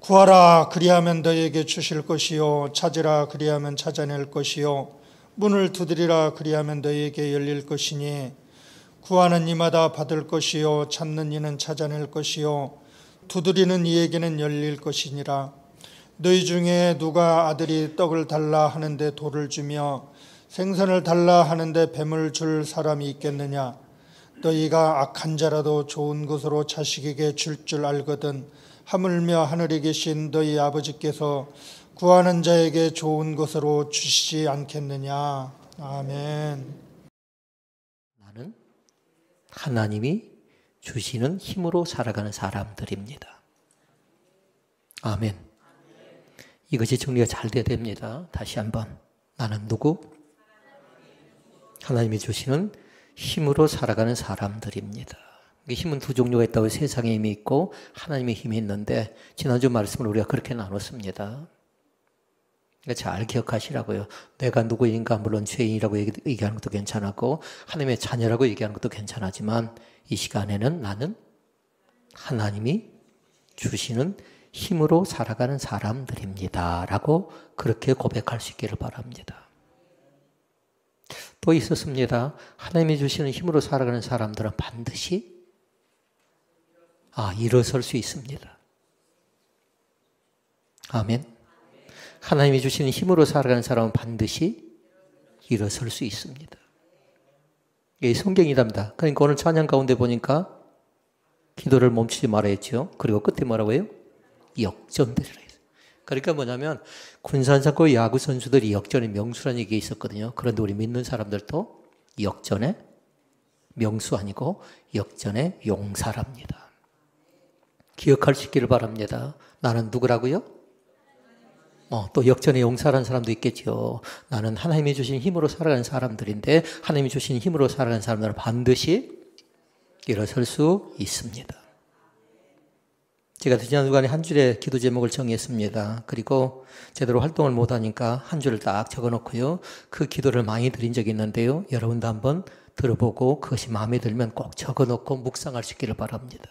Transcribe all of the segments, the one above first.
구하라 그리하면 너희에게 주실 것이요 찾으라 그리하면 찾아낼 것이요 문을 두드리라 그리하면 너희에게 열릴 것이니 구하는 이마다 받을 것이요 찾는 이는 찾아낼 것이요 두드리는 이에게는 열릴 것이니라. 너희 중에 누가 아들이 떡을 달라 하는데 돌을 주며 생선을 달라 하는데 뱀을 줄 사람이 있겠느냐? 너희가 악한 자라도 좋은 것으로 자식에게 줄 줄 알거든 하물며 하늘에 계신 너희 아버지께서 구하는 자에게 좋은 것으로 주시지 않겠느냐. 아멘. 나는 하나님이 주시는 힘으로 살아가는 사람들입니다. 아멘. 이것이 정리가 잘 돼야 됩니다. 다시 한번. 나는 누구? 하나님이 주시는 힘으로 살아가는 사람들입니다. 힘은 두 종류가 있다고 세상의 힘이 있고 하나님의 힘이 있는데 지난주 말씀을 우리가 그렇게 나눴습니다. 그러니까 잘 기억하시라고요. 내가 누구인가 물론 죄인이라고 얘기하는 것도 괜찮았고 하나님의 자녀라고 얘기하는 것도 괜찮았지만 이 시간에는 나는 하나님이 주시는 힘으로 살아가는 사람들입니다. 라고 그렇게 고백할 수 있기를 바랍니다. 또 있었습니다. 하나님이 주시는 힘으로 살아가는 사람들은 반드시 일어설 수 있습니다. 아멘. 하나님이 주시는 힘으로 살아가는 사람은 반드시 일어설 수 있습니다. 이게 성경이랍니다. 그러니까 오늘 찬양 가운데 보니까 기도를 멈추지 말아 했죠. 그리고 끝에 뭐라고 해요? 역전되리라 했어요. 그러니까 뭐냐면 군산사고 야구 선수들이 역전의 명수라는 얘기가 있었거든요. 그런데 우리 믿는 사람들도 역전의 명수 아니고 역전의 용사랍니다. 기억할 수 있기를 바랍니다. 나는 누구라고요? 또 역전의 용사라는 사람도 있겠죠. 나는 하나님이 주신 힘으로 살아가는 사람들인데 하나님이 주신 힘으로 살아가는 사람들은 반드시 일어설 수 있습니다. 제가 지난 주간에 한 줄의 기도 제목을 정했습니다. 그리고 제대로 활동을 못하니까 한 줄을 딱 적어놓고요. 그 기도를 많이 드린 적이 있는데요. 여러분도 한번 들어보고 그것이 마음에 들면 꼭 적어놓고 묵상할 수 있기를 바랍니다.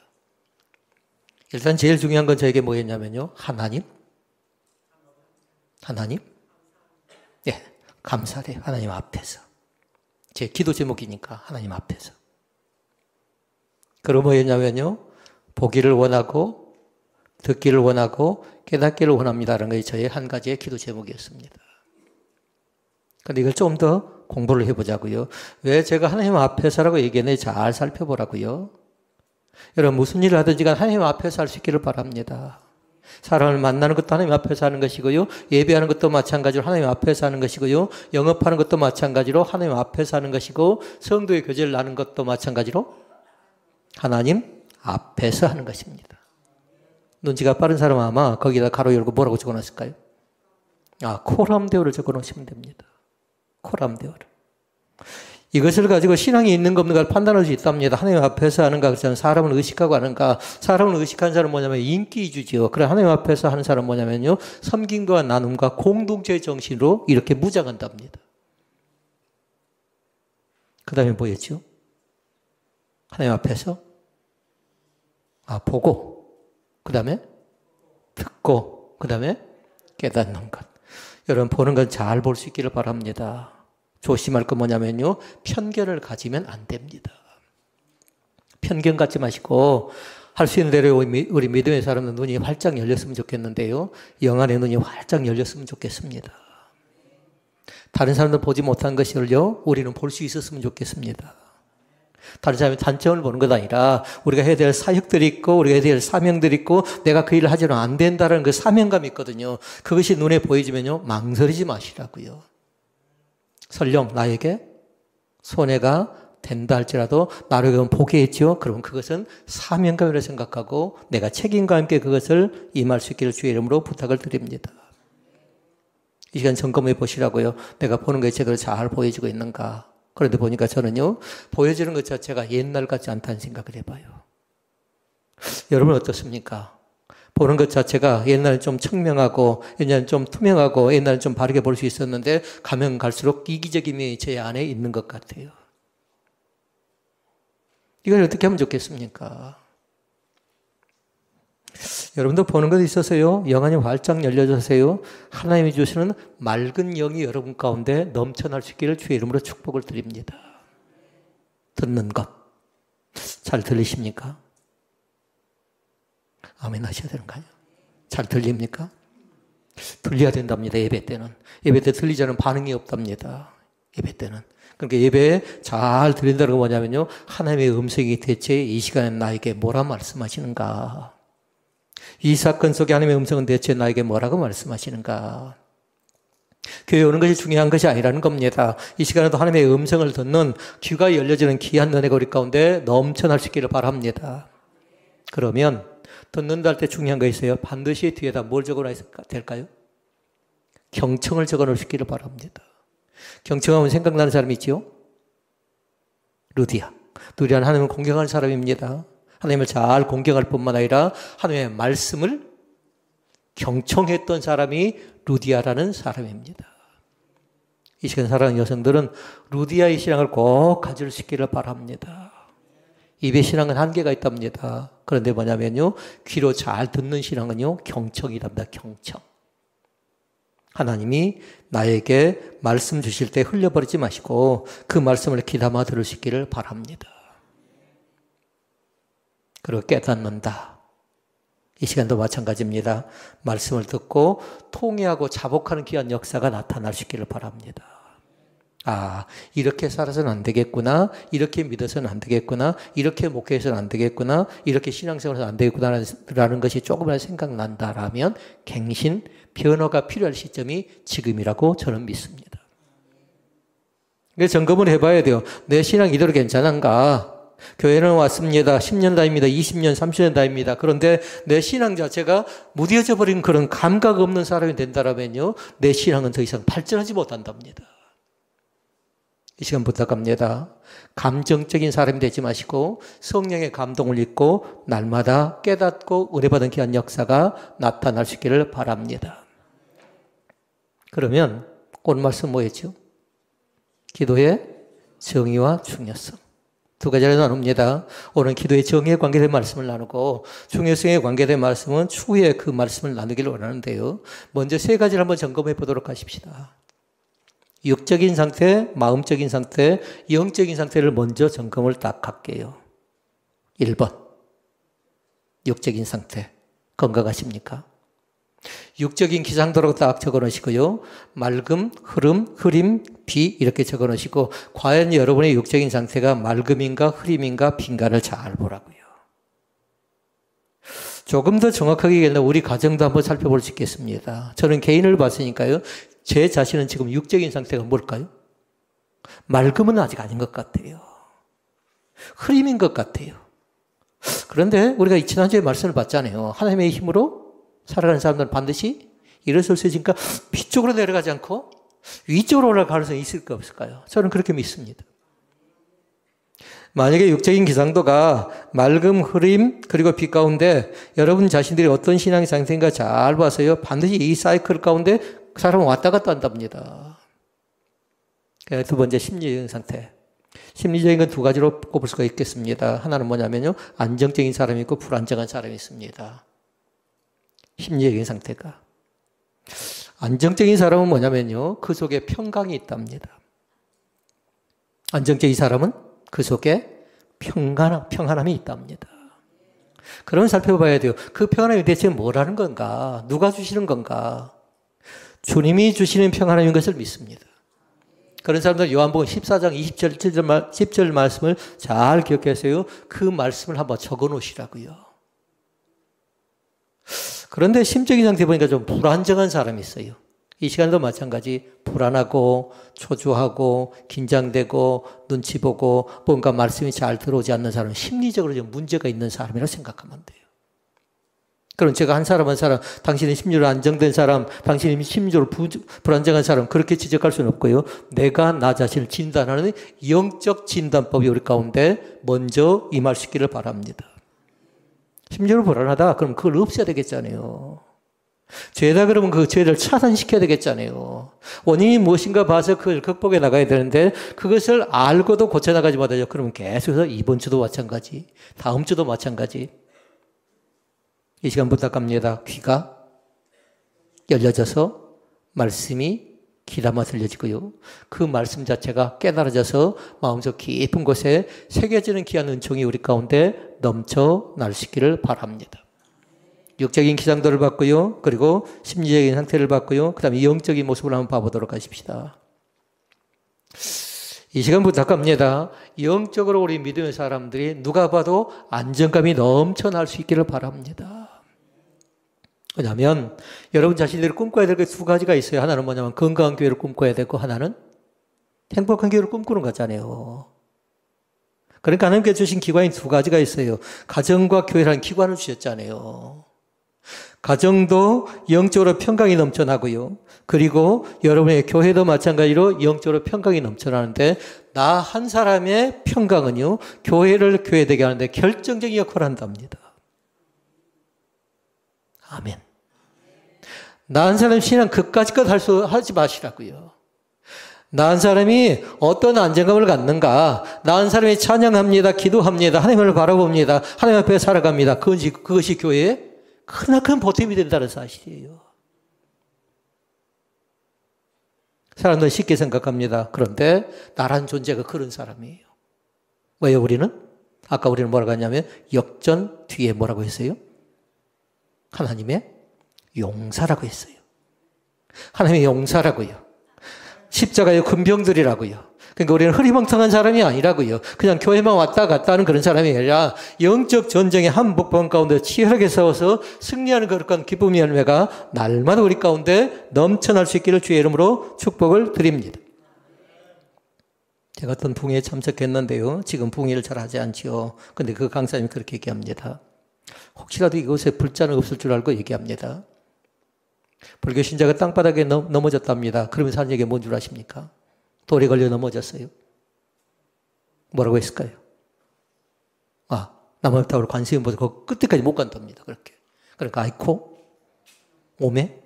일단 제일 중요한 건 저에게 뭐였냐면요. 하나님? 예, 감사해요. 하나님 앞에서. 제 기도 제목이니까 하나님 앞에서. 그럼 뭐였냐면요. 보기를 원하고 듣기를 원하고 깨닫기를 원합니다라는 것이 저의 한 가지의 기도 제목이었습니다. 그런데 이걸 좀 더 공부를 해보자고요. 왜 제가 하나님 앞에서라고 얘기했는지 잘 살펴보라고요. 여러분 무슨 일을 하든지 간 하나님 앞에서 할 수 있기를 바랍니다. 사람을 만나는 것도 하나님 앞에서 하는 것이고요. 예배하는 것도 마찬가지로 하나님 앞에서 하는 것이고요. 영업하는 것도 마찬가지로 하나님 앞에서 하는 것이고 성도의 교제를 나누는 것도 마찬가지로 하나님 앞에서 하는 것입니다. 눈치가 빠른 사람은 아마 거기다 가로 열고 뭐라고 적어놨을까요? 코람데오를 적어놓으시면 됩니다. 코람데오를. 이것을 가지고 신앙이 있는 가 없는가를 판단할 수 있답니다. 하나님 앞에서 하는가, 그렇지 사람을 의식하고 하는가. 사람을 의식하는 사람은 뭐냐면 인기주지요. 그래 하나님 앞에서 하는 사람은 뭐냐면요. 섬김과 나눔과 공동체의 정신으로 이렇게 무장한답니다. 그 다음에 뭐였죠? 하나님 앞에서 보고, 그 다음에 듣고, 그 다음에 깨닫는 것. 여러분 보는 건 잘 볼 수 있기를 바랍니다. 조심할 건 뭐냐면요. 편견을 가지면 안 됩니다. 편견 갖지 마시고 할 수 있는 대로 우리 믿음의 사람은 눈이 활짝 열렸으면 좋겠는데요. 영안의 눈이 활짝 열렸으면 좋겠습니다. 다른 사람들 보지 못한 것을요. 우리는 볼 수 있었으면 좋겠습니다. 다른 사람의 단점을 보는 것 아니라 우리가 해야 될 사역들이 있고 우리가 해야 될 사명들이 있고 내가 그 일을 하지는 안 된다는 그 사명감이 있거든요. 그것이 눈에 보이지면요. 망설이지 마시라고요. 설령 나에게 손해가 된다 할지라도 나를 포기했죠. 그러면 그것은 사명감이라고 생각하고 내가 책임과 함께 그것을 임할 수 있기를 주의 이름으로 부탁을 드립니다. 이 시간 점검해 보시라고요. 내가 보는 게 제대로 잘 보여지고 있는가. 그런데 보니까 저는요. 보여지는 것 자체가 옛날 같지 않다는 생각을 해봐요. 여러분 어떻습니까? 보는 것 자체가 옛날엔 좀 청명하고 옛날엔 좀 투명하고 옛날엔 좀 바르게 볼 수 있었는데 가면 갈수록 이기적임이 제 안에 있는 것 같아요. 이걸 어떻게 하면 좋겠습니까? 여러분도 보는 것에 있어서요, 영안이 활짝 열려져서요, 하나님이 주시는 맑은 영이 여러분 가운데 넘쳐날 수 있기를 주의 이름으로 축복을 드립니다. 듣는 것. 잘 들리십니까? 아멘 하셔야 되는 거 아니에요? 잘 들립니까? 들려야 된답니다. 예배 때는. 예배 때 들리지 않으면 반응이 없답니다. 예배 때는. 그러니까 예배에 잘 들린다는 건 뭐냐면요, 하나님의 음성이 대체 이 시간에 나에게 뭐라 말씀하시는가? 이 사건 속에 하나님의 음성은 대체 나에게 뭐라고 말씀하시는가? 교회 오는 것이 중요한 것이 아니라는 겁니다. 이 시간에도 하나님의 음성을 듣는 귀가 열려지는 귀한 은혜가 우리 가운데 넘쳐날 수 있기를 바랍니다. 그러면 듣는다 할 때 중요한 거 있어요. 반드시 뒤에다 뭘 적어놔야 될까요? 경청을 적어놓을 수 있기를 바랍니다. 경청하면 생각나는 사람이 있죠? 루디아. 루디아는 하나님을 공경하는 사람입니다. 하나님을 잘 공경할 뿐만 아니라 하나님의 말씀을 경청했던 사람이 루디아라는 사람입니다. 이 시간 사랑하는 여성들은 루디아의 신앙을 꼭 가질 수 있기를 바랍니다. 입의 신앙은 한계가 있답니다. 그런데 뭐냐면요, 귀로 잘 듣는 신앙은요, 경청이랍니다. 경청. 하나님이 나에게 말씀 주실 때 흘려버리지 마시고 그 말씀을 귀담아 들을 수 있기를 바랍니다. 그리고 깨닫는다. 이 시간도 마찬가지입니다. 말씀을 듣고 통회하고 자복하는 귀한 역사가 나타날 수 있기를 바랍니다. 아, 이렇게 살아서는 안 되겠구나. 이렇게 믿어서는 안 되겠구나. 이렇게 목회해서는 안 되겠구나. 이렇게 신앙생활해서는 안 되겠구나라는 것이 조금이라도 생각난다라면 갱신, 변화가 필요할 시점이 지금이라고 저는 믿습니다. 그래서 점검을 해봐야 돼요. 내 신앙 이대로 괜찮은가? 교회는 왔습니다. 10년 다닙니다. 20년, 30년 다닙니다. 그런데 내 신앙 자체가 무뎌져 버린 그런 감각 없는 사람이 된다면요, 내 신앙은 더 이상 발전하지 못한답니다. 이 시간 부탁합니다. 감정적인 사람이 되지 마시고 성령의 감동을 잊고 날마다 깨닫고 은혜받은 귀한 역사가 나타날 수 있기를 바랍니다. 그러면 오늘 말씀 뭐였죠? 기도의 정의와 중요성. 두 가지를 나눕니다. 오늘 기도의 정의에 관계된 말씀을 나누고 중요성에 관계된 말씀은 추후에 그 말씀을 나누기를 원하는데요. 먼저 세 가지를 한번 점검해 보도록 하십시다. 육적인 상태, 마음적인 상태, 영적인 상태를 먼저 점검을 딱 할게요. 1번. 육적인 상태. 건강하십니까? 육적인 기상도라고 딱 적어 놓으시고요. 맑음, 흐림, 비 이렇게 적어 놓으시고 과연 여러분의 육적인 상태가 맑음인가 흐림인가 빈가를 잘 보라고요. 조금 더 정확하게 얘기하면 우리 가정도 한번 살펴볼 수 있겠습니다. 저는 개인을 봤으니까요. 제 자신은 지금 육적인 상태가 뭘까요? 맑음은 아직 아닌 것 같아요. 흐림인 것 같아요. 그런데 우리가 지난주에 말씀을 봤잖아요. 하나님의 힘으로 살아가는 사람들은 반드시 일어설 수 있으니까 위쪽으로 내려가지 않고 위쪽으로 올라갈 가능성이 있을까 없을까요? 저는 그렇게 믿습니다. 만약에 육적인 기상도가 맑음, 흐림, 그리고 빛 가운데 여러분 자신들이 어떤 신앙 상태인가 잘 봐서요. 반드시 이 사이클 가운데 그 사람은 왔다 갔다 한답니다. 두 번째, 심리적인 상태. 심리적인 건 두 가지로 꼽을 수가 있겠습니다. 하나는 뭐냐면요. 안정적인 사람이 있고 불안정한 사람이 있습니다. 심리적인 상태가. 안정적인 사람은 뭐냐면요. 그 속에 평강이 있답니다. 안정적인 사람은 그 속에 평안함이 있답니다. 그러면 살펴봐야 돼요. 그 평안함이 대체 뭐라는 건가? 누가 주시는 건가? 주님이 주시는 평안함인 것을 믿습니다. 그런 사람들 요한복음 14장 10절 말씀을 잘 기억하세요. 그 말씀을 한번 적어 놓으시라고요. 그런데 심적인 상태 보니까 좀 불안정한 사람이 있어요. 이 시간도 마찬가지 불안하고 초조하고 긴장되고 눈치 보고 뭔가 말씀이 잘 들어오지 않는 사람은 심리적으로 좀 문제가 있는 사람이라고 생각하면 돼요. 그럼 제가 한 사람 당신이 심리적으로 안정된 사람, 당신이 심리적으로 불안정한 사람 그렇게 지적할 수는 없고요. 내가 나 자신을 진단하는 영적 진단법이 우리 가운데 먼저 임할 수 있기를 바랍니다. 심리적으로 불안하다? 그럼 그걸 없애야 되겠잖아요. 죄다 그러면 그 죄를 차단시켜야 되겠잖아요. 원인이 무엇인가 봐서 그걸 극복해 나가야 되는데 그것을 알고도 고쳐나가지 못하죠. 그러면 계속해서 이번 주도 마찬가지, 다음 주도 마찬가지. 이 시간 부탁합니다. 귀가 열려져서 말씀이 귀담아 들려지고요. 그 말씀 자체가 깨달아져서 마음속 깊은 곳에 새겨지는 귀한 은총이 우리 가운데 넘쳐날 수 있기를 바랍니다. 육적인 기상도를 받고요. 그리고 심리적인 상태를 받고요. 그 다음에 영적인 모습을 한번 봐보도록 하십시다. 이 시간 부탁합니다. 영적으로 우리 믿음의 사람들이 누가 봐도 안정감이 넘쳐날 수 있기를 바랍니다. 왜냐하면 여러분 자신들이 꿈꿔야 될 게 두 가지가 있어요. 하나는 뭐냐면 건강한 교회를 꿈꿔야 되고 하나는 행복한 교회를 꿈꾸는 거잖아요. 그러니까 하나님께서 주신 기관이 두 가지가 있어요. 가정과 교회라는 기관을 주셨잖아요. 가정도 영적으로 평강이 넘쳐나고요. 그리고 여러분의 교회도 마찬가지로 영적으로 평강이 넘쳐나는데 나 한 사람의 평강은요. 교회를 교회되게 하는데 결정적인 역할을 한답니다. 아멘. 나 한 사람 신앙 그까짓 것 하지 마시라고요. 나 한 사람이 어떤 안정감을 갖는가. 나 한 사람이 찬양합니다. 기도합니다. 하나님을 바라봅니다. 하나님 앞에 살아갑니다. 그것이 교회의 크나큰 보탬이 된다는 사실이에요. 사람들은 쉽게 생각합니다. 그런데 나란 존재가 그런 사람이에요. 왜요 우리는? 아까 우리는 뭐라고 했냐면 역전 뒤에 뭐라고 했어요? 하나님의 용사라고 했어요. 하나님의 용사라고요. 십자가의 군병들이라고요. 그러니까 우리는 흐리멍텅한 사람이 아니라고요. 그냥 교회만 왔다 갔다 하는 그런 사람이 아니라 영적 전쟁의 한복판 가운데 치열하게 싸워서 승리하는 그릇한 기쁨의 열매가 날마다 우리 가운데 넘쳐날 수 있기를 주의 이름으로 축복을 드립니다. 제가 어떤 붕회에 참석했는데요. 지금 붕회를 잘 하지 않지요. 근데 그 강사님이 그렇게 얘기합니다. 혹시라도 이곳에 불자는 없을 줄 알고 얘기합니다. 불교 신자가 땅바닥에 넘어졌답니다. 그러면서 하는 얘기가 뭔 줄 아십니까? 돌에 걸려 넘어졌어요. 뭐라고 했을까요? 나무탑으로 관세음 보다 그 끝에까지 못 간답니다. 그렇게. 그러니까 아이코, 오메,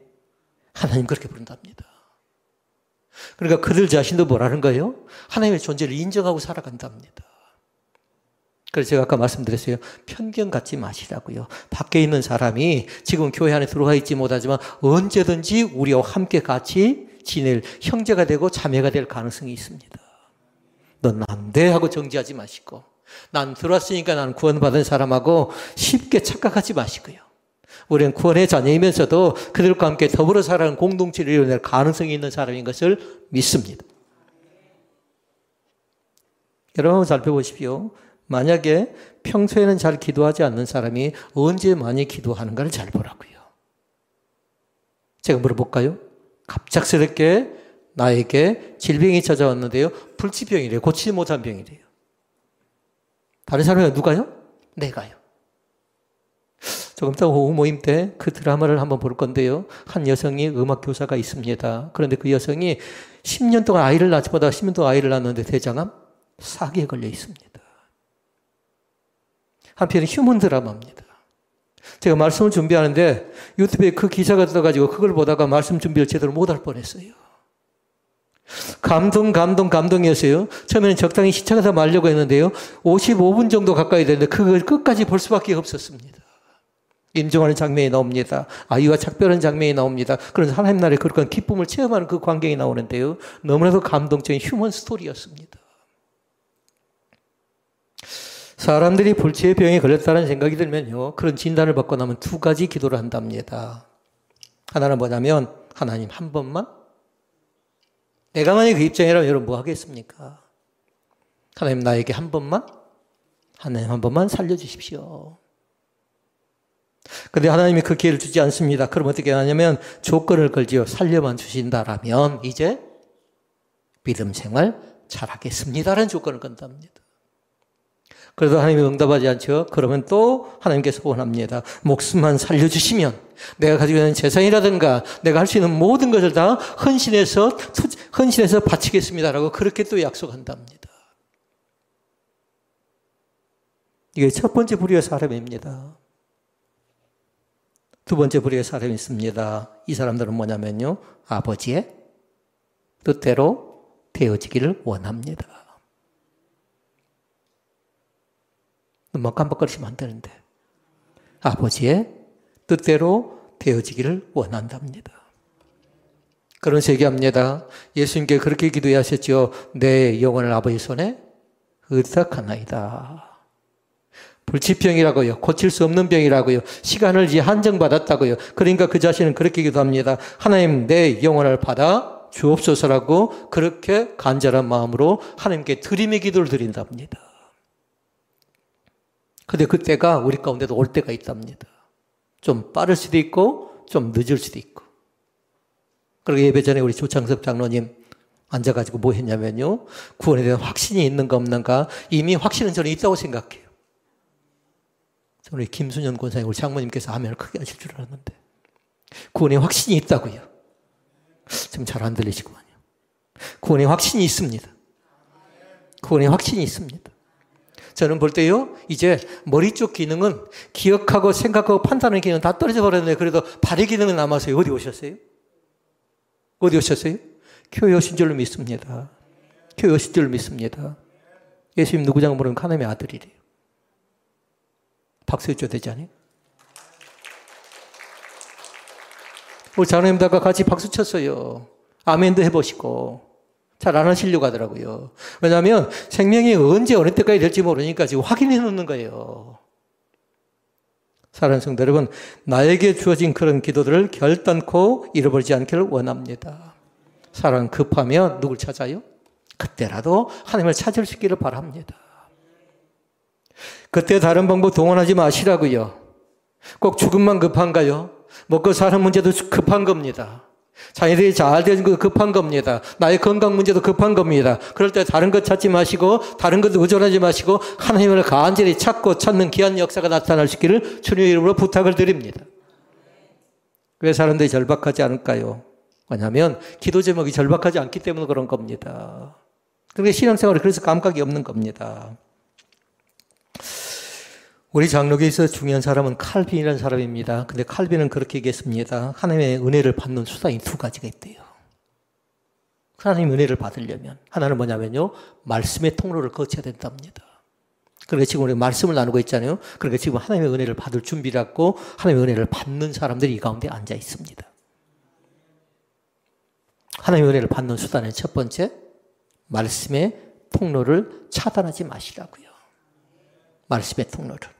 하나님 그렇게 부른답니다. 그러니까 그들 자신도 뭐라는 거예요? 하나님의 존재를 인정하고 살아간답니다. 그래서 제가 아까 말씀드렸어요. 편견 갖지 마시라고요. 밖에 있는 사람이 지금 교회 안에 들어와 있지 못하지만 언제든지 우리와 함께 같이 지낼 형제가 되고 자매가 될 가능성이 있습니다. 넌 안 돼 하고 정지하지 마시고 난 들어왔으니까 나는 구원받은 사람하고 쉽게 착각하지 마시고요. 우리는 구원의 자녀이면서도 그들과 함께 더불어 살아가는 공동체를 이뤄낼 가능성이 있는 사람인 것을 믿습니다. 여러분 한번 살펴보십시오. 만약에 평소에는 잘 기도하지 않는 사람이 언제 많이 기도하는가를 잘 보라고요. 제가 물어볼까요? 갑작스럽게 나에게 질병이 찾아왔는데요. 불치병이래요. 고치지 못한 병이래요. 다른 사람이 누가요? 내가요. 조금 이따 오후 모임 때 그 드라마를 한번 볼 건데요. 한 여성이 음악 교사가 있습니다. 그런데 그 여성이 10년 동안 아이를 낳지 못하다 10년 동안 아이를 낳았는데 대장암 사기에 걸려 있습니다. 한편은 휴먼 드라마입니다. 제가 말씀을 준비하는데 유튜브에 그 기사가 떠가지고 그걸 보다가 말씀 준비를 제대로 못할 뻔했어요. 감동이었어요. 처음에는 적당히 시차가 다 말려고 했는데요. 55분 정도 가까이 됐는데 그걸 끝까지 볼 수밖에 없었습니다. 임종하는 장면이 나옵니다. 아이와 작별하는 장면이 나옵니다. 그래서 하나님 나라의 그런 기쁨을 체험하는 그 광경이 나오는데요. 너무나도 감동적인 휴먼 스토리였습니다. 사람들이 불치의 병에 걸렸다는 생각이 들면요. 그런 진단을 받고 나면 두 가지 기도를 한답니다. 하나는 뭐냐면 하나님 한 번만 내가 만약에 그 입장이라면 여러분 뭐 하겠습니까? 하나님 나에게 한 번만 하나님 한 번만 살려주십시오. 그런데 하나님이 그 기회를 주지 않습니다. 그럼 어떻게 하냐면 조건을 걸지요. 살려만 주신다라면 이제 믿음 생활 잘하겠습니다라는 조건을 건답니다. 그래도 하나님이 응답하지 않죠. 그러면 또 하나님께서 소원합니다. 목숨만 살려주시면 내가 가지고 있는 재산이라든가 내가 할 수 있는 모든 것을 다 헌신해서 바치겠습니다라고 그렇게 또 약속한답니다. 이게 첫 번째 부류의 사람입니다. 두 번째 부류의 사람이 있습니다. 이 사람들은 뭐냐면요. 아버지의 뜻대로 되어지기를 원합니다. 눈만 깜빡거리시면 안 되는데. 아버지의 뜻대로 되어지기를 원한답니다. 그러면서 얘기합니다. 예수님께 그렇게 기도하셨죠. 내 영혼을 아버지 손에 의탁하나이다. 불치병이라고요. 고칠 수 없는 병이라고요. 시간을 한정받았다고요. 그러니까 그 자신은 그렇게 기도합니다. 하나님 내 영혼을 받아 주옵소서라고 그렇게 간절한 마음으로 하나님께 드림의 기도를 드린답니다. 근데 그때가 우리 가운데도 올 때가 있답니다. 좀 빠를 수도 있고 좀 늦을 수도 있고. 그리고 예배 전에 우리 조창섭 장로님 앉아가지고 뭐 했냐면요. 구원에 대한 확신이 있는가 없는가. 이미 확신은 저는 있다고 생각해요. 저는 우리 김순현 권사님 우리 장모님께서 아멘을 크게 하실 줄 알았는데 구원에 확신이 있다고요. 지금 잘 안 들리시구만요. 구원에 확신이 있습니다. 구원에 확신이 있습니다. 저는 볼 때요, 이제 머리 쪽 기능은 기억하고 생각하고 판단하는 기능은 다 떨어져 버렸는데 그래도 발의 기능은 남아서요. 어디 오셨어요? 어디 오셨어요? 교회 오신 줄로 믿습니다. 교회 오신 줄로 믿습니다. 예수님 누구장 모르는 하나님의 아들이래요. 박수 해줘야 되지 않아요? 우리 장로님들과 같이 박수 쳤어요. 아멘도 해보시고. 잘 안 하시려고 하더라고요. 왜냐하면 생명이 언제 어느 때까지 될지 모르니까 지금 확인해 놓는 거예요. 사랑하는 성도 여러분, 나에게 주어진 그런 기도들을 결단코 잃어버리지 않기를 원합니다. 사랑 급하면 누굴 찾아요? 그때라도 하나님을 찾을 수 있기를 바랍니다. 그때 다른 방법 동원하지 마시라고요. 꼭 죽음만 급한가요? 먹고 사는 문제도 급한 겁니다. 자녀들이 잘 되는 것도 급한 겁니다. 나의 건강 문제도 급한 겁니다. 그럴 때 다른 것 찾지 마시고 다른 것도 의존하지 마시고 하나님을 간절히 찾는 귀한 역사가 나타날 수 있기를 주님의 이름으로 부탁을 드립니다. 왜 사람들이 절박하지 않을까요? 왜냐하면 기도 제목이 절박하지 않기 때문에 그런 겁니다. 그러니까 신앙생활이 그래서 감각이 없는 겁니다. 우리 장로교에서 중요한 사람은 칼빈이라는 사람입니다. 근데 칼빈은 그렇게 얘기했습니다. 하나님의 은혜를 받는 수단이 두 가지가 있대요. 하나님의 은혜를 받으려면 하나는 뭐냐면요. 말씀의 통로를 거쳐야 된답니다. 그러니까 지금 우리가 말씀을 나누고 있잖아요. 그러니까 지금 하나님의 은혜를 받을 준비를 하고 하나님의 은혜를 받는 사람들이 이 가운데 앉아 있습니다. 하나님의 은혜를 받는 수단은 첫 번째, 말씀의 통로를 차단하지 마시라고요. 말씀의 통로를.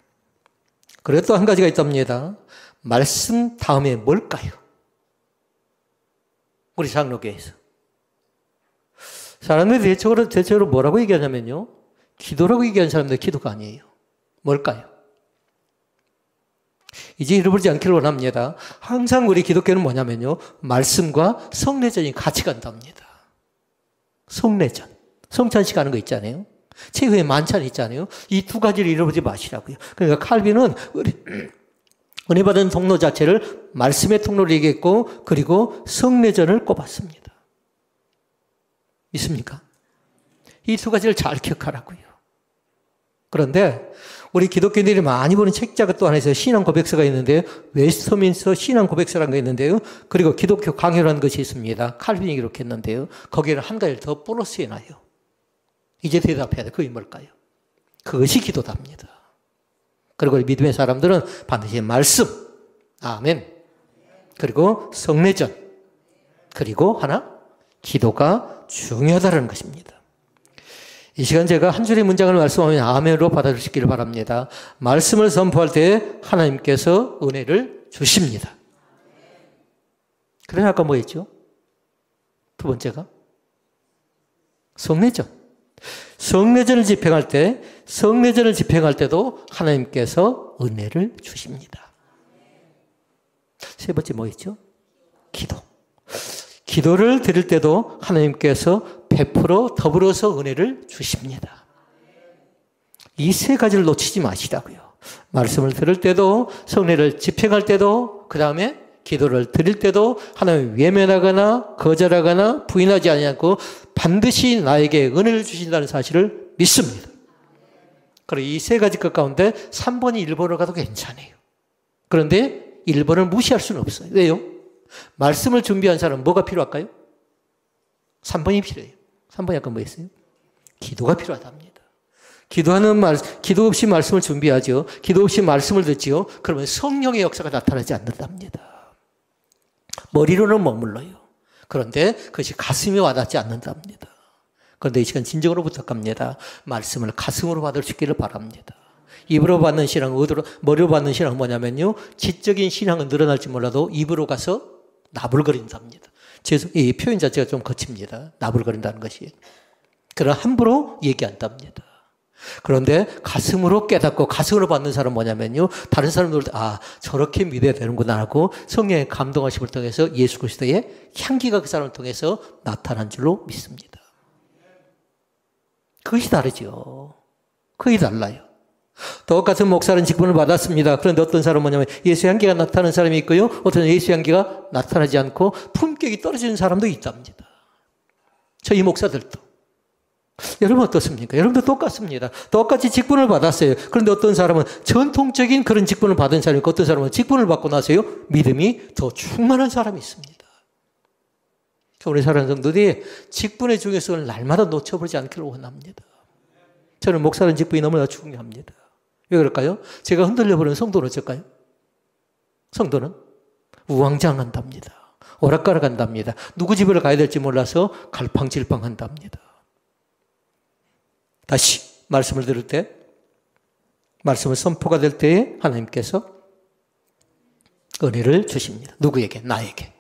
그리고 또 한 가지가 있답니다. 말씀 다음에 뭘까요? 우리 장로교에서. 사람들이 대체적으로 뭐라고 얘기하냐면요. 기도라고 얘기하는 사람들 기도가 아니에요. 뭘까요? 이제 잃어버리지 않기를 원합니다. 항상 우리 기독교는 뭐냐면요. 말씀과 성례전이 같이 간답니다. 성례전. 성찬식 하는 거 있잖아요. 최후에 만찬 있잖아요. 이 두 가지를 잃어버리지 마시라고요. 그러니까 칼빈은 은혜 받은 통로 자체를 말씀의 통로로 얘기했고 그리고 성례전을 꼽았습니다. 믿습니까? 이 두 가지를 잘 기억하라고요. 그런데 우리 기독교인들이 많이 보는 책자가 또 하나 있어요. 신앙 고백서가 있는데요. 웨스트민스터 신앙 고백서라는 게 있는데요. 그리고 기독교 강요라는 것이 있습니다. 칼빈이 이렇게 했는데요. 거기에는 한 가지를 더 플러스해 놔요. 이제 대답해야 돼. 그게 뭘까요? 그것이 기도답니다. 그리고 믿음의 사람들은 반드시 말씀, 아멘, 그리고 성례전, 그리고 하나, 기도가 중요하다는 것입니다. 이 시간 제가 한 줄의 문장을 말씀하면 아멘으로 받아주시기를 바랍니다. 말씀을 선포할 때 하나님께서 은혜를 주십니다. 그래 아까 뭐 했죠? 두 번째가 성례전. 성례전을 집행할 때도 하나님께서 은혜를 주십니다. 세 번째 뭐 있죠? 기도. 기도를 드릴 때도 하나님께서 100% 더불어서 은혜를 주십니다. 이 세 가지를 놓치지 마시라고요. 말씀을 들을 때도, 성례를 집행할 때도, 그 다음에 기도를 드릴 때도 하나님 외면하거나 거절하거나 부인하지 않고 반드시 나에게 은혜를 주신다는 사실을 믿습니다. 그리고 이 세 가지 것 가운데 3번이 1번으로 가도 괜찮아요. 그런데 1번을 무시할 수는 없어요. 왜요? 말씀을 준비한 사람은 뭐가 필요할까요? 3번이 필요해요. 3번이 아까 뭐 했어요? 기도가 필요하답니다. 기도 없이 말씀을 준비하죠. 기도 없이 말씀을 듣지요. 그러면 성령의 역사가 나타나지 않는답니다. 머리로는 머물러요. 그런데 그것이 가슴에 와닿지 않는답니다. 그런데 이 시간 진정으로 부탁합니다. 말씀을 가슴으로 받을 수 있기를 바랍니다. 입으로 받는 신앙, 머리로 받는 신앙은 뭐냐면요. 지적인 신앙은 늘어날지 몰라도 입으로 가서 나불거린답니다. 이 표현 자체가 좀 거칩니다. 나불거린다는 것이. 그러나 함부로 얘기한답니다. 그런데 가슴으로 깨닫고 가슴으로 받는 사람은 뭐냐면요. 다른 사람들도 저렇게 믿어야 되는구나 하고 성령의 감동하심을 통해서 예수 그리스도의 향기가 그 사람을 통해서 나타난 줄로 믿습니다. 그것이 다르죠. 그것이 달라요. 똑같은 목사는 직분을 받았습니다. 그런데 어떤 사람은 뭐냐면 예수 향기가 나타나는 사람이 있고요. 어떤 예수 향기가 나타나지 않고 품격이 떨어지는 사람도 있답니다. 저희 목사들도. 여러분 어떻습니까? 여러분도 똑같습니다. 똑같이 직분을 받았어요. 그런데 어떤 사람은 전통적인 그런 직분을 받은 사람이 있고 어떤 사람은 직분을 받고 나서요. 믿음이 더 충만한 사람이 있습니다. 우리 사랑하는 성도들이 직분의 중요성을 날마다 놓쳐버리지 않기를 원합니다. 저는 목사라는 직분이 너무나 중요합니다. 왜 그럴까요? 제가 흔들려버리는 성도는 어쩔까요? 성도는 우왕좌왕한답니다. 오락가락한답니다. 누구 집으로 가야 될지 몰라서 갈팡질팡한답니다. 다시 말씀을 들을 때, 말씀을 선포가 될 때에 하나님께서 은혜를 주십니다. 누구에게? 나에게.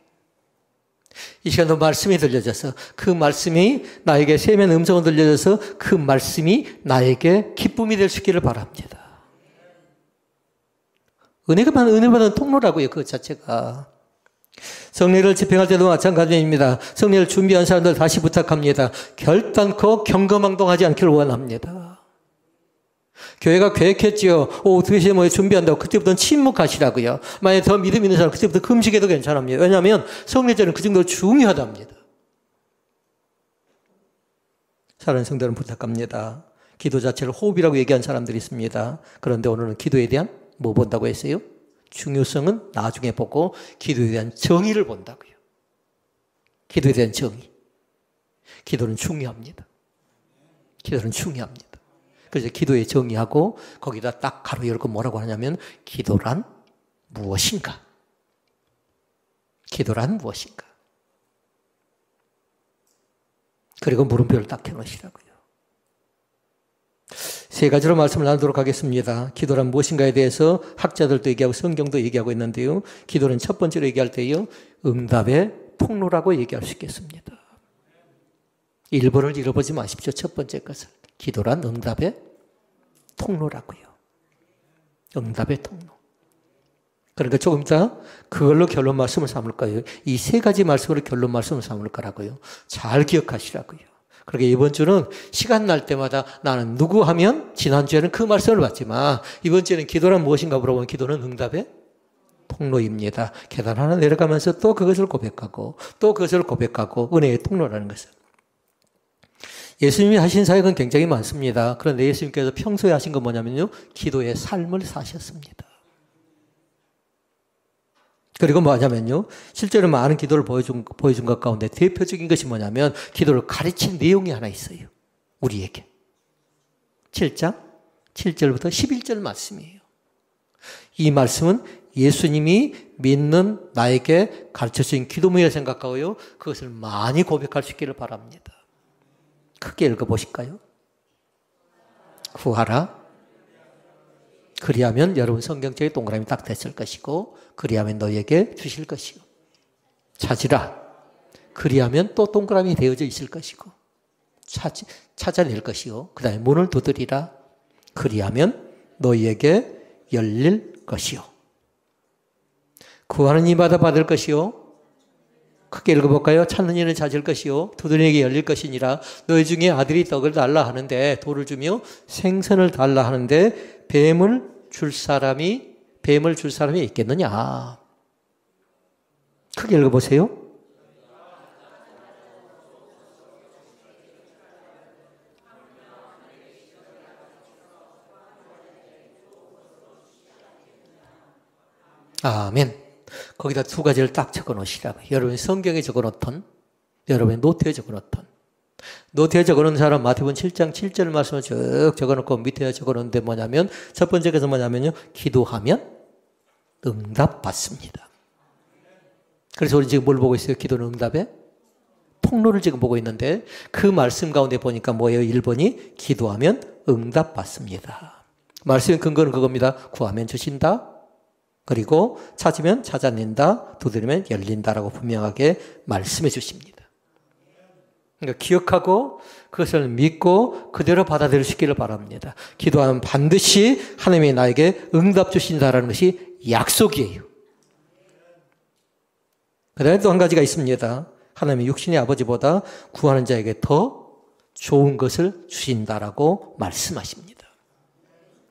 이 시간도 말씀이 들려져서 그 말씀이 나에게 세면 음성으로 들려져서 그 말씀이 나에게 기쁨이 될 수 있기를 바랍니다. 은혜 받는 통로라고요. 그 자체가. 성례를 집행할 때도 마찬가지입니다. 성례를 준비한 사람들 다시 부탁합니다. 결단코 경거망동하지 않기를 원합니다. 교회가 계획했지요. 오후 2시에 준비한다고 그때부터는 침묵하시라고요. 만약에 더 믿음 있는 사람 그때부터 금식해도 괜찮습니다. 왜냐하면 성례제는 그 정도로 중요하답니다. 사랑하는 성도는 부탁합니다. 기도 자체를 호흡이라고 얘기한 사람들이 있습니다. 그런데 오늘은 기도에 대한 뭐 본다고 했어요? 중요성은 나중에 보고 기도에 대한 정의를 본다고요. 기도에 대한 정의. 기도는 중요합니다. 기도는 중요합니다. 그래서 기도에 정의하고 거기다 딱 가로 열고 뭐라고 하냐면 기도란 무엇인가? 기도란 무엇인가? 그리고 물음표를 딱 해놓으시라고요. 세 가지로 말씀을 나누도록 하겠습니다. 기도란 무엇인가에 대해서 학자들도 얘기하고 성경도 얘기하고 있는데요. 기도는 첫 번째로 얘기할 때요. 응답의 통로라고 얘기할 수 있겠습니다. 1번을 잃어보지 마십시오. 첫 번째 것을. 기도란 응답의 통로라고요. 응답의 통로. 그러니까 조금 이따 그걸로 결론 말씀을 삼을 거예요. 이 세 가지 말씀으로 결론 말씀을 삼을 거라고요. 잘 기억하시라고요. 그러니까 이번 주는 시간 날 때마다 나는 누구 하면 지난주에는 그 말씀을 받지만 이번 주에는 기도란 무엇인가 물어보면 기도는 응답의 통로입니다. 계단 하나 내려가면서 또 그것을 고백하고 또 그것을 고백하고 은혜의 통로라는 것을. 예수님이 하신 사역은 굉장히 많습니다. 그런데 예수님께서 평소에 하신 건 뭐냐면요. 기도의 삶을 사셨습니다. 그리고 뭐냐면요. 실제로 많은 기도를 보여준 것 가운데 대표적인 것이 뭐냐면 기도를 가르친 내용이 하나 있어요. 우리에게. 7장 7절부터 11절 말씀이에요. 이 말씀은 예수님이 믿는 나에게 가르쳐주신 기도문이라 생각하고요. 그것을 많이 고백할 수 있기를 바랍니다. 크게 읽어보실까요? 구하라. 그리하면 여러분 성경책에 동그라미 딱 됐을 것이고 그리하면 너에게 주실 것이요. 찾으라. 그리하면 또 동그라미 되어져 있을 것이고 찾아낼 것이요. 그 다음에 문을 두드리라. 그리하면 너희에게 열릴 것이요. 구하는 이마다 받을 것이요. 크게 읽어볼까요? 찾는 이는 찾을 것이요. 두드리는 이에게 열릴 것이니라. 너희 중에 아들이 떡을 달라 하는데 돌을 주며 생선을 달라 하는데 뱀을 줄 사람이 있겠느냐. 크게 읽어보세요. 아멘. 거기다 두 가지를 딱 적어 놓으시라고. 여러분이 성경에 적어 놓던, 여러분이 노트에 적어 놓던, 노트에 적어놓은 사람 마태복음 7장 7절 말씀을 쭉 적어놓고 밑에 적어놓는데 뭐냐면 첫 번째 것은 뭐냐면요. 기도하면 응답받습니다. 그래서 우리 지금 뭘 보고 있어요? 기도는 응답의 통로를 지금 보고 있는데 그 말씀 가운데 보니까 뭐예요? 1번이 기도하면 응답받습니다. 말씀의 근거는 그겁니다. 구하면 주신다. 그리고 찾으면 찾아낸다. 두드리면 열린다라고 분명하게 말씀해 주십니다. 그러니까 기억하고 그것을 믿고 그대로 받아들일 수 있기를 바랍니다. 기도하면 반드시 하나님이 나에게 응답 주신다라는 것이 약속이에요. 그 다음에 또 한 가지가 있습니다. 하나님이 육신의 아버지보다 구하는 자에게 더 좋은 것을 주신다라고 말씀하십니다.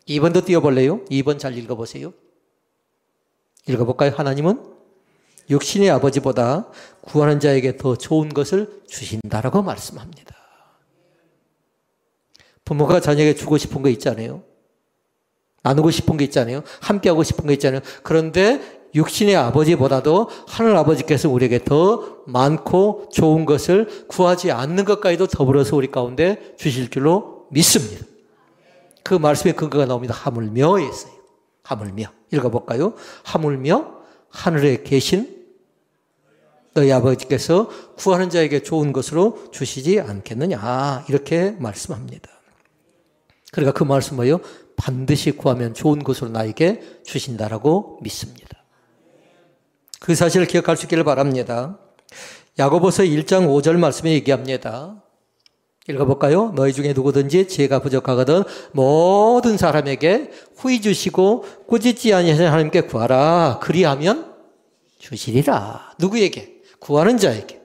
2번도 띄워볼래요? 2번 잘 읽어보세요. 읽어볼까요? 하나님은 육신의 아버지보다 구하는 자에게 더 좋은 것을 주신다라고 말씀합니다. 부모가 자녀에게 주고 싶은 거 있잖아요. 나누고 싶은 게 있잖아요. 함께하고 싶은 거 있잖아요. 그런데 육신의 아버지보다도 하늘 아버지께서 우리에게 더 많고 좋은 것을 구하지 않는 것까지도 더불어서 우리 가운데 주실 줄로 믿습니다. 그 말씀의 근거가 나옵니다. 하물며에 있어요. 하물며. 읽어볼까요? 하물며 하늘에 계신 너희 아버지께서 구하는 자에게 좋은 것으로 주시지 않겠느냐. 이렇게 말씀합니다. 그러니까 그 말씀 뭐예요? 반드시 구하면 좋은 것으로 나에게 주신다라고 믿습니다. 그 사실을 기억할 수 있기를 바랍니다. 야고보서 1장 5절 말씀에 얘기합니다. 읽어볼까요? 너희 중에 누구든지 지혜가 부족하거든 모든 사람에게 후히 주시고 꾸짖지 아니하시는 하나님께 구하라. 그리하면 주시리라. 누구에게? 구하는 자에게.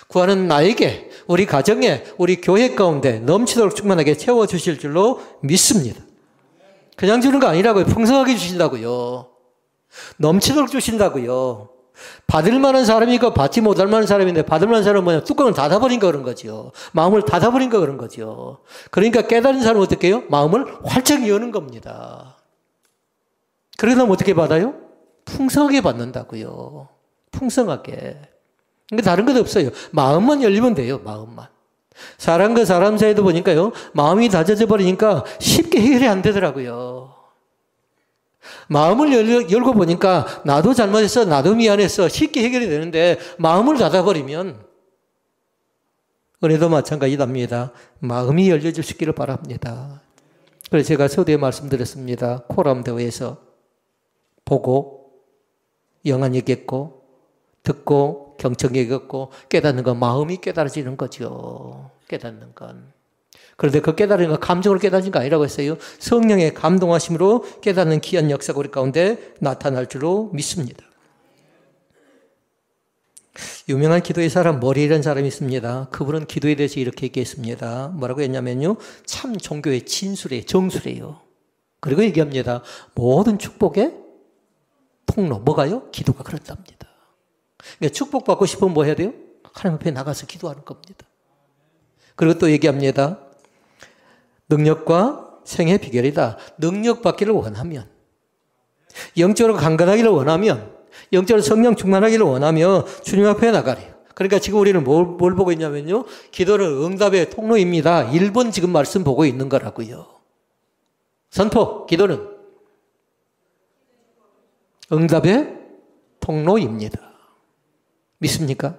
구하는 나에게, 우리 가정에, 우리 교회 가운데 넘치도록 충만하게 채워주실 줄로 믿습니다. 그냥 주는 거 아니라고요. 풍성하게 주신다고요. 넘치도록 주신다고요. 받을 만한 사람이 있고 받지 못할 만한 사람인데 받을 만한 사람은 뭐냐? 뚜껑을 닫아버린 거 그런 거죠. 마음을 닫아버린 거 그런 거죠. 그러니까 깨달은 사람은 어떻게 해요? 마음을 활짝 여는 겁니다. 그러다 어떻게 받아요? 풍성하게 받는다고요. 풍성하게. 그러니까 다른 것 없어요. 마음만 열리면 돼요. 마음만. 사람과 사람 사이도 보니까요. 마음이 닫혀져 버리니까 쉽게 해결이 안 되더라고요. 마음을 열고 보니까 나도 잘못했어, 나도 미안했어 쉽게 해결이 되는데 마음을 닫아버리면 은혜도 마찬가지답니다. 마음이 열려질 수 있기를 바랍니다. 그래서 제가 서두에 말씀드렸습니다. 코람 대회에서 보고 영안 얘기했고 듣고 경청 얘기했고 깨닫는 건 마음이 깨달아지는 거죠. 깨닫는 건. 그런데 그 깨달은 건 감정으로 깨달은 거 아니라고 했어요. 성령의 감동하심으로 깨닫는 귀한 역사가 우리 가운데 나타날 줄로 믿습니다. 유명한 기도의 사람 머리라는 사람이 있습니다. 그분은 기도에 대해서 이렇게 얘기했습니다. 뭐라고 했냐면요. 참 종교의 진술이에요. 정술이에요. 그리고 얘기합니다. 모든 축복의 통로. 뭐가요? 기도가 그렇답니다. 그러니까 축복받고 싶으면 뭐 해야 돼요? 하나님 앞에 나가서 기도하는 겁니다. 그리고 또 얘기합니다. 능력과 생의 비결이다. 능력 받기를 원하면, 영적으로 강건하기를 원하면, 영적으로 성령 충만하기를 원하면 주님 앞에 나가래요. 그러니까 지금 우리는 뭘 보고 있냐면요. 기도는 응답의 통로입니다. 1번 지금 말씀 보고 있는 거라고요. 선포, 기도는 응답의 통로입니다. 믿습니까?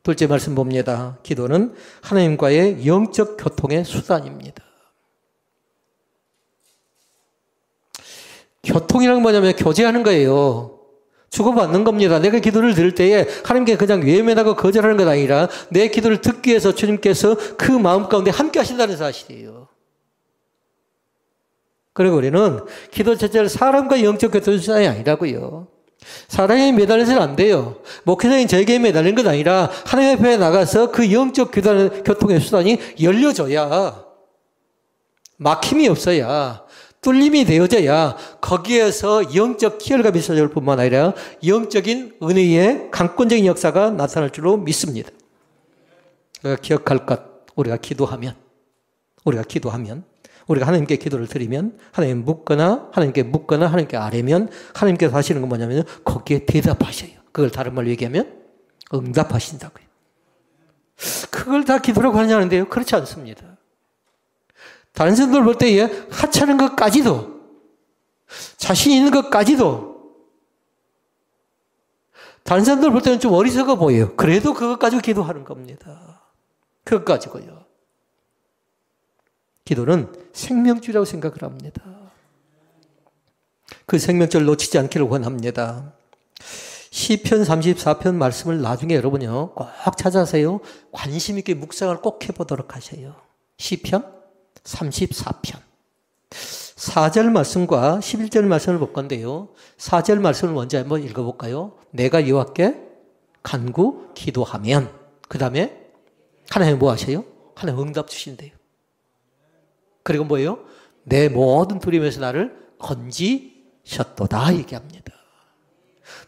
둘째 말씀 봅니다. 기도는 하나님과의 영적 교통의 수단입니다. 교통이란 뭐냐면 교제하는 거예요. 주고받는 겁니다. 내가 기도를 들을 때에 하나님께 그냥 외면하고 거절하는 것 아니라 내 기도를 듣기 위해서 주님께서 그 마음 가운데 함께 하신다는 사실이에요. 그리고 우리는 기도 자체를 사람과 영적 교통의 수단이 아니라고요. 사랑에 매달려서는 안 돼요. 목회자인 저에게 매달리는 건 아니라 하나님 앞에 나가서 그 영적 교통의 수단이 열려져야, 막힘이 없어야, 뚫림이 되어져야 거기에서 영적 희열감이 있어질 뿐만 아니라 영적인 은혜의 강권적인 역사가 나타날 줄로 믿습니다. 우리가 기억할 것, 우리가 기도하면 우리가 하나님께 기도를 드리면 하나님께 묻거나 하나님께 아뢰면 하나님께서 하시는 건 뭐냐면 거기에 대답하셔요. 그걸 다른 말로 얘기하면 응답하신다고요. 그걸 다 기도라고 하냐는데요. 그렇지 않습니다. 다른 사람들 볼 때에 하찮은 것까지도, 자신 있는 것까지도, 다른 사람들 볼 때는 좀 어리석어 보여요. 그래도 그것 가지고 기도하는 겁니다. 그것 가지고요. 기도는 생명줄이라고 생각을 합니다. 그 생명줄을 놓치지 않기를 원합니다. 시편 34편 말씀을 나중에 여러분요 꼭 찾아서요 관심 있게 묵상을 꼭 해보도록 하세요. 시편 34편 4절 말씀과 11절 말씀을 볼 건데요. 4절 말씀을 먼저 한번 읽어볼까요? 내가 여호와께 간구 기도하면, 그 다음에 하나님 뭐 하세요? 하나님 응답 주신대요. 그리고 뭐예요? 내 모든 두려움에서 나를 건지셨도다 얘기합니다.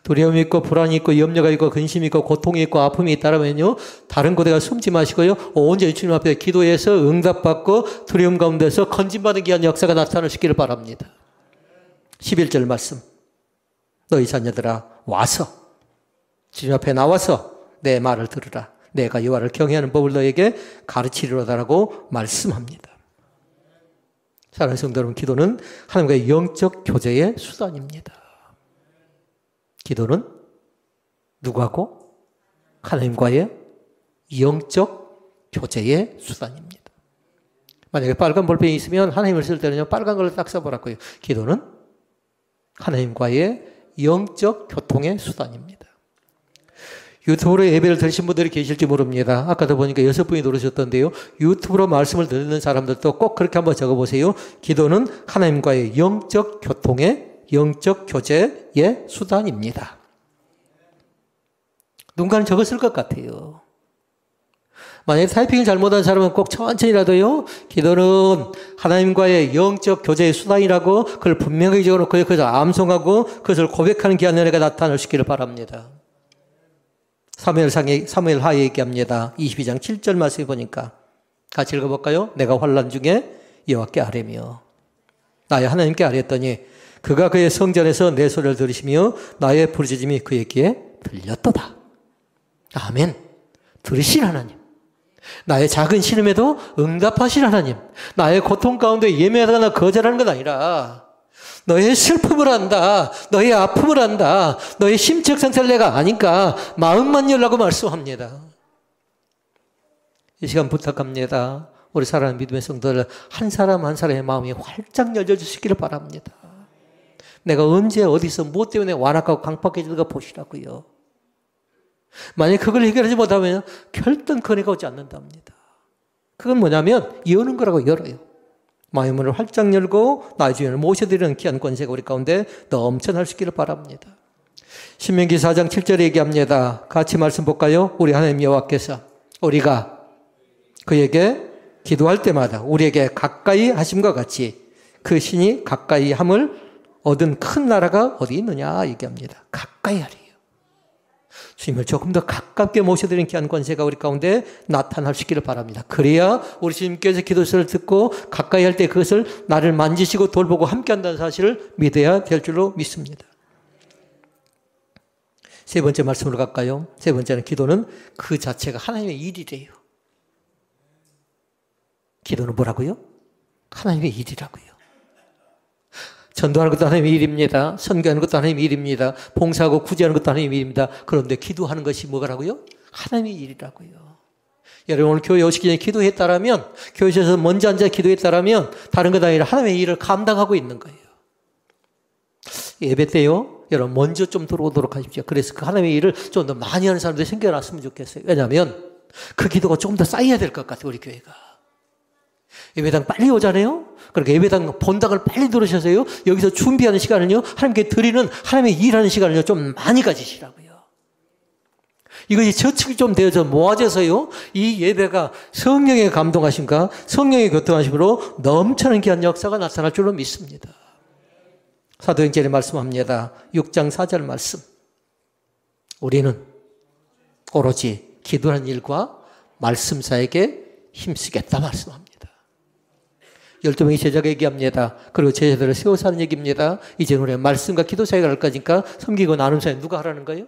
두려움이 있고 불안이 있고 염려가 있고 근심이 있고 고통이 있고 아픔이 있다면요 다른 곳에 숨지 마시고요 온전히 주님 앞에 기도해서 응답받고 두려움 가운데서 건진받은 귀한 역사가 나타나시기를 바랍니다. 11절 말씀, 너희 자녀들아 와서 주님 앞에 나와서 내 말을 들으라. 내가 여호와를 경외하는 법을 너에게 가르치리로다라고 말씀합니다. 사랑하는 성도 여러분, 기도는 하나님과의 영적 교제의 수단입니다. 기도는 누구하고? 하나님과의 영적 교제의 수단입니다. 만약에 빨간 볼펜이 있으면 하나님을 쓸 때는요 빨간 걸 딱 써보라고요. 기도는 하나님과의 영적 교통의 수단입니다. 유튜브로 예배를 들으신 분들이 계실지 모릅니다. 아까도 보니까 6분이 들으셨던데요. 유튜브로 말씀을 듣는 사람들도 꼭 그렇게 한번 적어보세요. 기도는 하나님과의 영적 교통의 영적 교제의 수단입니다. 누군가는 적었을 것 같아요. 만약에 타이핑을 잘못한 사람은 꼭 천천히라도요. 기도는 하나님과의 영적 교제의 수단이라고 그걸 분명히 적어놓고 그것을 암송하고 그것을 고백하는 귀한 은혜가 나타날 수 있기를 바랍니다. 사무엘하에 얘기합니다. 22장 7절 말씀에 보니까 같이 읽어볼까요? 내가 환난 중에 여호와께 아뢰며 나의 하나님께 아뢰었더니 그가 그의 성전에서 내 소리를 들으시며 나의 부르짖음이 그의 귀에 들렸도다. 아멘. 들으신 하나님, 나의 작은 신음에도 응답하신 하나님, 나의 고통 가운데 예매하거나 거절하는 건 아니라 너의 슬픔을 안다, 너의 아픔을 안다, 너의 심적 상태를 내가 아니까 마음만 열라고 말씀합니다. 이 시간 부탁합니다. 우리 사랑하는 믿음의 성도들 한 사람 한 사람의 마음이 활짝 열려주시기를 바랍니다. 내가 언제 어디서 무엇 때문에 완악하고 강팍해지는가 보시라고요. 만약 그걸 해결하지 못하면 결단 그네가 오지 않는답니다. 그건 뭐냐면 여는 거라고 열어요. 마음의 문을 활짝 열고 나의 주인을 모셔드리는 귀한 권세가 우리 가운데 넘쳐날 수 있기를 바랍니다. 신명기 4장 7절에 얘기합니다. 같이 말씀 볼까요? 우리 하나님 여호와께서 우리가 그에게 기도할 때마다 우리에게 가까이 하심과 같이 그 신이 가까이 함을 얻은 큰 나라가 어디 있느냐 얘기합니다. 가까이 하래요. 주님을 조금 더 가깝게 모셔드리는 귀한 권세가 우리 가운데 나타날 수 있기를 바랍니다. 그래야 우리 주님께서 기도서를 듣고 가까이 할 때 그것을 나를 만지시고 돌보고 함께한다는 사실을 믿어야 될 줄로 믿습니다. 세 번째 말씀으로 갈까요? 세 번째는 기도는 그 자체가 하나님의 일이래요. 기도는 뭐라고요? 하나님의 일이라고요. 전도하는 것도 하나님의 일입니다. 선교하는 것도 하나님의 일입니다. 봉사하고 구제하는 것도 하나님의 일입니다. 그런데 기도하는 것이 뭐라고요? 하나님의 일이라고요. 여러분 오늘 교회 오시기 전에 기도했다라면, 교회에서 먼저 앉아 기도했다라면 다른 것 아니라 하나님의 일을 감당하고 있는 거예요. 예배 때요, 여러분 먼저 좀 들어오도록 하십시오. 그래서 그 하나님의 일을 좀 더 많이 하는 사람들이 생겨났으면 좋겠어요. 왜냐하면 그 기도가 조금 더 쌓여야 될 것 같아요. 우리 교회가. 예배당 빨리 오잖아요. 그러니까 예배당 본당을 빨리 들으셔서요. 여기서 준비하는 시간을요. 하나님께 드리는 하나님의 일하는 시간을요. 좀 많이 가지시라고요. 이것이 저축이 좀 되어서 모아져서요. 이 예배가 성령의 감동하심과 성령의 교통하심으로 넘쳐나는 귀한 역사가 나타날 줄로 믿습니다. 사도행전에 말씀합니다. 6장 4절 말씀. 우리는 오로지 기도하는 일과 말씀사에게 힘쓰겠다 말씀합니다. 12명의 제자가 얘기합니다. 그리고 제자들을 세워서 하는 얘기입니다. 이제 우리 말씀과 기도 사이가 갈 거니까 섬기고 나눔 사이 누가 하라는 거예요?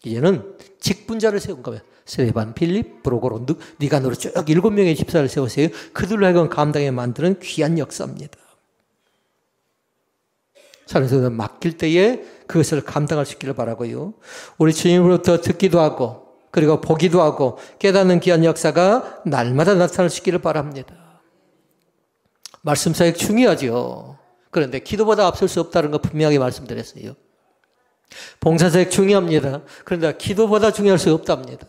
이제는 직분자를 세운 거예요. 스데반, 필립, 브로고로, 니간으로 쭉 7명의 집사를 세우세요. 그들로 하여금 감당해 만드는 귀한 역사입니다. 사람에서 맡길 때에 그것을 감당할 수 있기를 바라고요. 우리 주님으로부터 듣기도 하고 그리고 보기도 하고 깨닫는 귀한 역사가 날마다 나타날 수 있기를 바랍니다. 말씀 사역 중요하죠. 그런데 기도보다 앞설 수 없다는 거 분명하게 말씀드렸어요. 봉사사역 중요합니다. 그런데 기도보다 중요할 수 없답니다.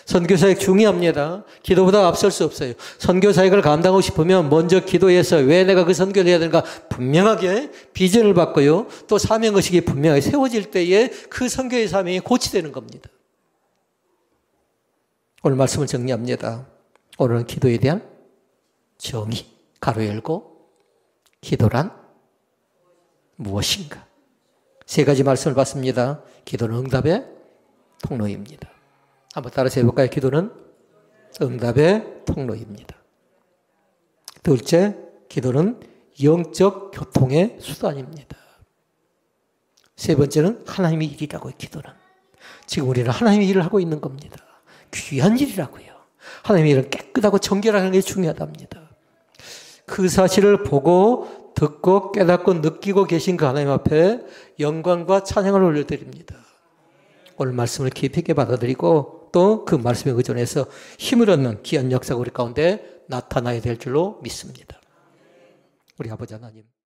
선교사역 중요합니다. 기도보다 앞설 수 없어요. 선교사역을 감당하고 싶으면 먼저 기도해서 왜 내가 그 선교를 해야 되는가 분명하게 비전을 받고요. 또 사명의식이 분명하게 세워질 때에 그 선교의 사명이 고치되는 겁니다. 오늘 말씀을 정리합니다. 오늘은 기도에 대한 정의, 가로 열고 기도란 무엇인가? 3가지 말씀을 봤습니다. 기도는 응답의 통로입니다. 한번 따라서 해볼까요? 기도는 응답의 통로입니다. 둘째, 기도는 영적 교통의 수단입니다. 세 번째는 하나님의 일이라고요. 기도는. 지금 우리는 하나님의 일을 하고 있는 겁니다. 귀한 일이라고요. 하나님의 일은 깨끗하고 정결하는 게 중요하답니다. 그 사실을 보고 듣고 깨닫고 느끼고 계신 그 하나님 앞에 영광과 찬양을 올려드립니다. 오늘 말씀을 깊이 있게 받아들이고 또 그 말씀에 의존해서 힘을 얻는 귀한 역사가 우리 가운데 나타나야 될 줄로 믿습니다. 우리 아버지 하나님.